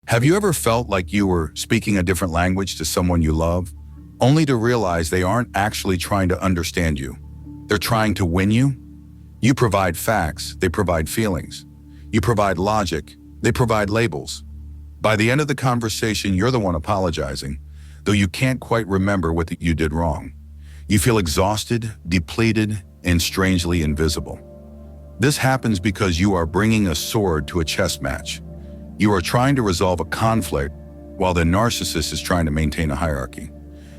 Have you ever felt like you were speaking a different language to someone you love, only to realize they aren't actually trying to understand you? They're trying to win you? You provide facts, they provide feelings. You provide logic, they provide labels. By the end of the conversation, you're the one apologizing, though you can't quite remember what you did wrong. You feel exhausted, depleted, and strangely invisible. This happens because you are bringing a sword to a chess match. You are trying to resolve a conflict while the narcissist is trying to maintain a hierarchy.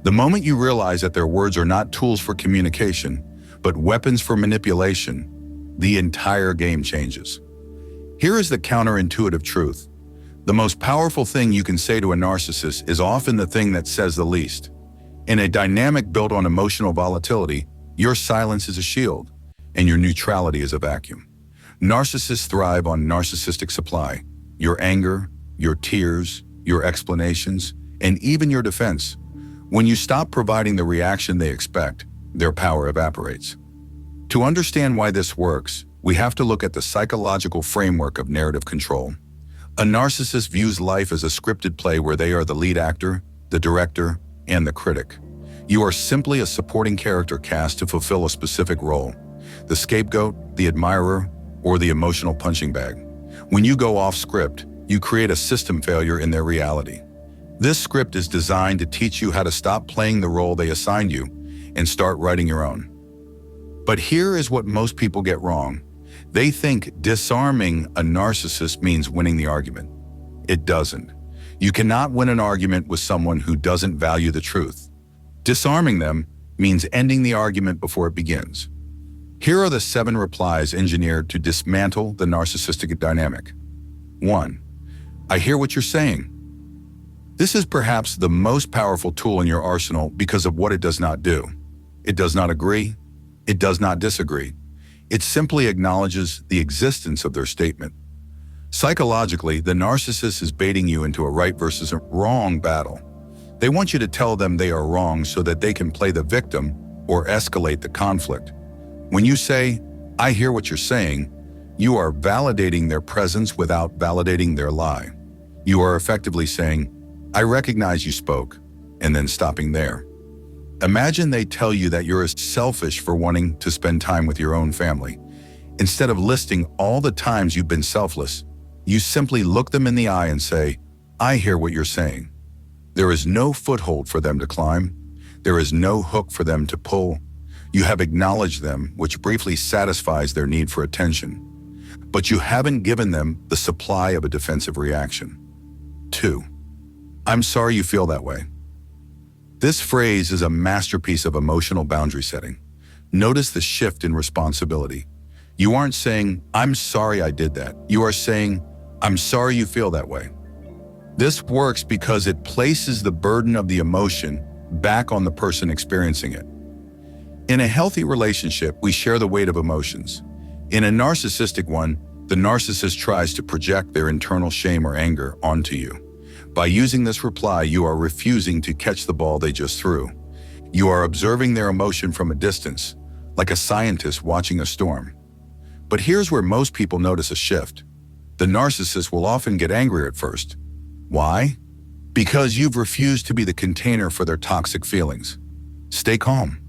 The moment you realize that their words are not tools for communication, but weapons for manipulation, the entire game changes. Here is the counterintuitive truth. The most powerful thing you can say to a narcissist is often the thing that says the least. In a dynamic built on emotional volatility, your silence is a shield, and your neutrality is a vacuum. Narcissists thrive on narcissistic supply. Your anger, your tears, your explanations, and even your defense. When you stop providing the reaction they expect, their power evaporates. To understand why this works, we have to look at the psychological framework of narrative control. A narcissist views life as a scripted play where they are the lead actor, the director, and the critic. You are simply a supporting character cast to fulfill a specific role: the scapegoat, the admirer, or the emotional punching bag. When you go off script, you create a system failure in their reality. This script is designed to teach you how to stop playing the role they assigned you and start writing your own. But here is what most people get wrong. They think disarming a narcissist means winning the argument. It doesn't. You cannot win an argument with someone who doesn't value the truth. Disarming them means ending the argument before it begins. Here are the 7 replies engineered to dismantle the narcissistic dynamic. 1. I hear what you're saying. This is perhaps the most powerful tool in your arsenal because of what it does not do. It does not agree. It does not disagree. It simply acknowledges the existence of their statement. Psychologically, the narcissist is baiting you into a right versus a wrong battle. They want you to tell them they are wrong so that they can play the victim or escalate the conflict. When you say, I hear what you're saying, you are validating their presence without validating their lie. You are effectively saying, I recognize you spoke, and then stopping there. Imagine they tell you that you're selfish for wanting to spend time with your own family. Instead of listing all the times you've been selfless, you simply look them in the eye and say, I hear what you're saying. There is no foothold for them to climb. There is no hook for them to pull. You have acknowledged them, which briefly satisfies their need for attention. But you haven't given them the supply of a defensive reaction. 2. I'm sorry you feel that way. This phrase is a masterpiece of emotional boundary setting. Notice the shift in responsibility. You aren't saying, I'm sorry I did that. You are saying, I'm sorry you feel that way. This works because it places the burden of the emotion back on the person experiencing it. In a healthy relationship, we share the weight of emotions. In a narcissistic one, the narcissist tries to project their internal shame or anger onto you. By using this reply, you are refusing to catch the ball they just threw. You are observing their emotion from a distance, like a scientist watching a storm. But here's where most people notice a shift. The narcissist will often get angry at first. Why? Because you've refused to be the container for their toxic feelings. Stay calm.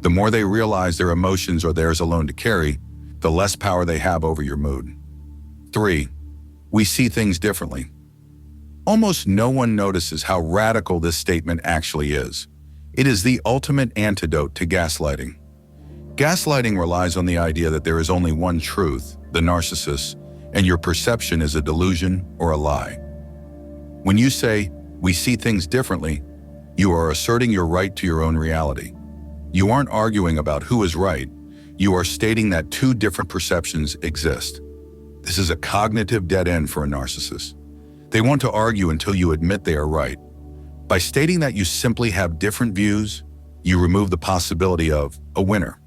The more they realize their emotions are theirs alone to carry, the less power they have over your mood. 3. We see things differently. Almost no one notices how radical this statement actually is. It is the ultimate antidote to gaslighting. Gaslighting relies on the idea that there is only one truth, the narcissist, and your perception is a delusion or a lie. When you say, we see things differently, you are asserting your right to your own reality. You aren't arguing about who is right. You are stating that 2 different perceptions exist. This is a cognitive dead end for a narcissist. They want to argue until you admit they are right. By stating that you simply have different views, you remove the possibility of a winner.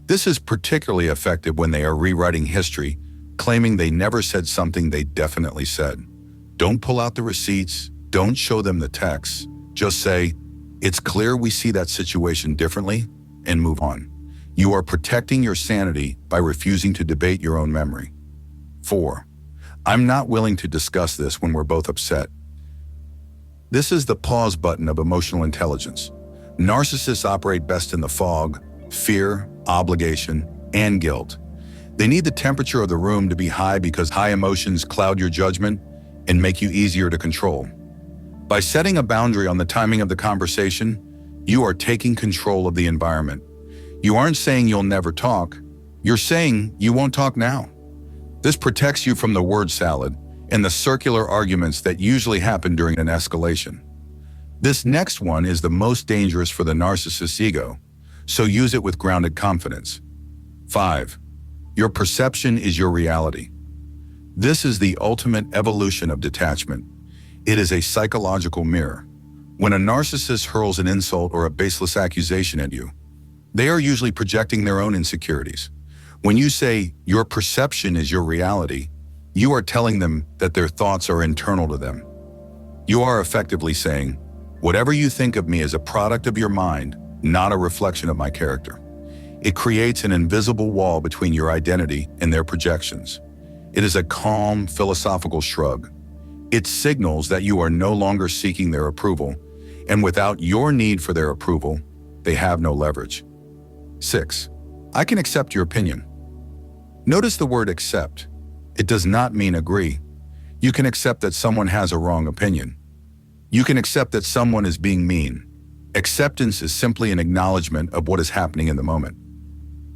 This is particularly effective when they are rewriting history, claiming they never said something they definitely said. Don't pull out the receipts, don't show them the texts. Just say, it's clear we see that situation differently, and move on. You are protecting your sanity by refusing to debate your own memory. 4. I'm not willing to discuss this when we're both upset. This is the pause button of emotional intelligence. Narcissists operate best in the fog, fear, obligation, and guilt. They need the temperature of the room to be high because high emotions cloud your judgment and make you easier to control. By setting a boundary on the timing of the conversation, you are taking control of the environment. You aren't saying you'll never talk, you're saying you won't talk now. This protects you from the word salad and the circular arguments that usually happen during an escalation. This next one is the most dangerous for the narcissist's ego, so use it with grounded confidence. 5. Your perception is your reality. This is the ultimate evolution of detachment. It is a psychological mirror. When a narcissist hurls an insult or a baseless accusation at you, they are usually projecting their own insecurities. When you say your perception is your reality, you are telling them that their thoughts are internal to them. You are effectively saying, whatever you think of me is a product of your mind, not a reflection of my character. It creates an invisible wall between your identity and their projections. It is a calm, philosophical shrug. It signals that you are no longer seeking their approval, and without your need for their approval, they have no leverage. 6. I can accept your opinion. Notice the word accept. It does not mean agree. You can accept that someone has a wrong opinion. You can accept that someone is being mean. Acceptance is simply an acknowledgement of what is happening in the moment.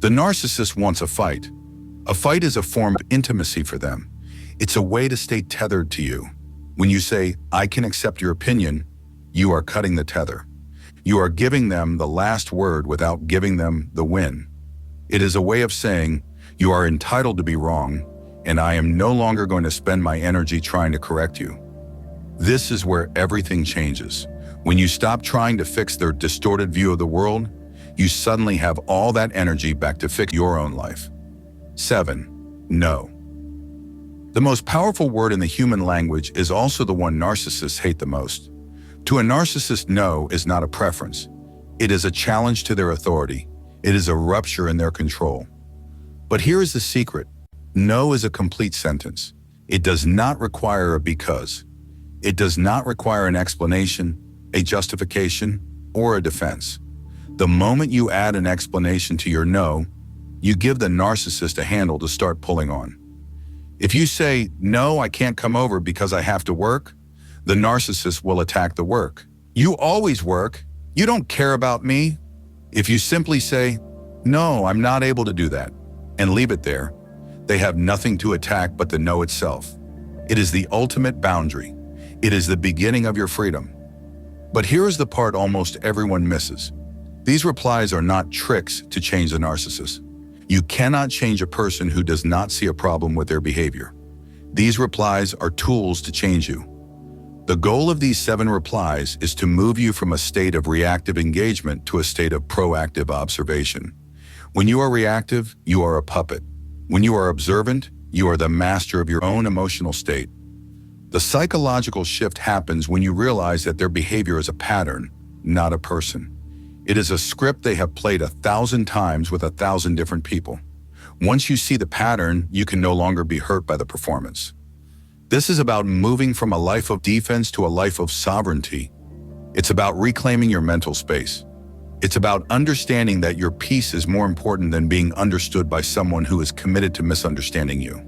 The narcissist wants a fight. A fight is a form of intimacy for them. It's a way to stay tethered to you. When you say, I can accept your opinion, you are cutting the tether. You are giving them the last word without giving them the win. It is a way of saying, you are entitled to be wrong, and I am no longer going to spend my energy trying to correct you. This is where everything changes. When you stop trying to fix their distorted view of the world, you suddenly have all that energy back to fix your own life. 7. No. The most powerful word in the human language is also the one narcissists hate the most. To a narcissist, no is not a preference. It is a challenge to their authority. It is a rupture in their control. But here is the secret. No is a complete sentence. It does not require a because. It does not require an explanation, a justification, or a defense. The moment you add an explanation to your no, you give the narcissist a handle to start pulling on. If you say, no, I can't come over because I have to work, the narcissist will attack the work. You always work. You don't care about me. If you simply say, no, I'm not able to do that, and leave it there, they have nothing to attack but the no itself. It is the ultimate boundary. It is the beginning of your freedom. But here is the part almost everyone misses. These replies are not tricks to change the narcissist. You cannot change a person who does not see a problem with their behavior. These replies are tools to change you. The goal of these 7 replies is to move you from a state of reactive engagement to a state of proactive observation. When you are reactive, you are a puppet. When you are observant, you are the master of your own emotional state. The psychological shift happens when you realize that their behavior is a pattern, not a person. It is a script they have played 1,000 times with 1,000 different people. Once you see the pattern, you can no longer be hurt by the performance. This is about moving from a life of defense to a life of sovereignty. It's about reclaiming your mental space. It's about understanding that your peace is more important than being understood by someone who is committed to misunderstanding you.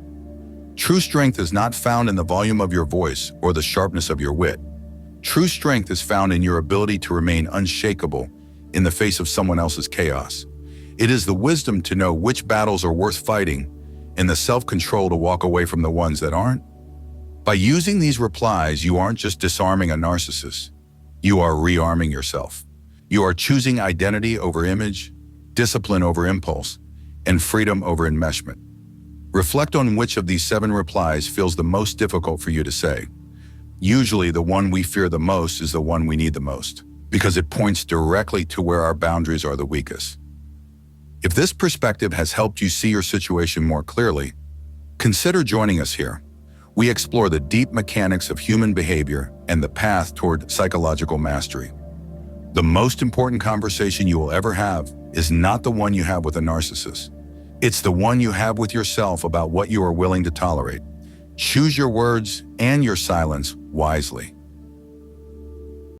True strength is not found in the volume of your voice or the sharpness of your wit. True strength is found in your ability to remain unshakable in the face of someone else's chaos. It is the wisdom to know which battles are worth fighting and the self-control to walk away from the ones that aren't. By using these replies, you aren't just disarming a narcissist. You are rearming yourself. You are choosing identity over image, discipline over impulse, and freedom over enmeshment. Reflect on which of these 7 replies feels the most difficult for you to say. Usually, the one we fear the most is the one we need the most, because it points directly to where our boundaries are the weakest. If this perspective has helped you see your situation more clearly, consider joining us here. We explore the deep mechanics of human behavior and the path toward psychological mastery. The most important conversation you will ever have is not the one you have with a narcissist. It's the one you have with yourself about what you are willing to tolerate. Choose your words and your silence wisely.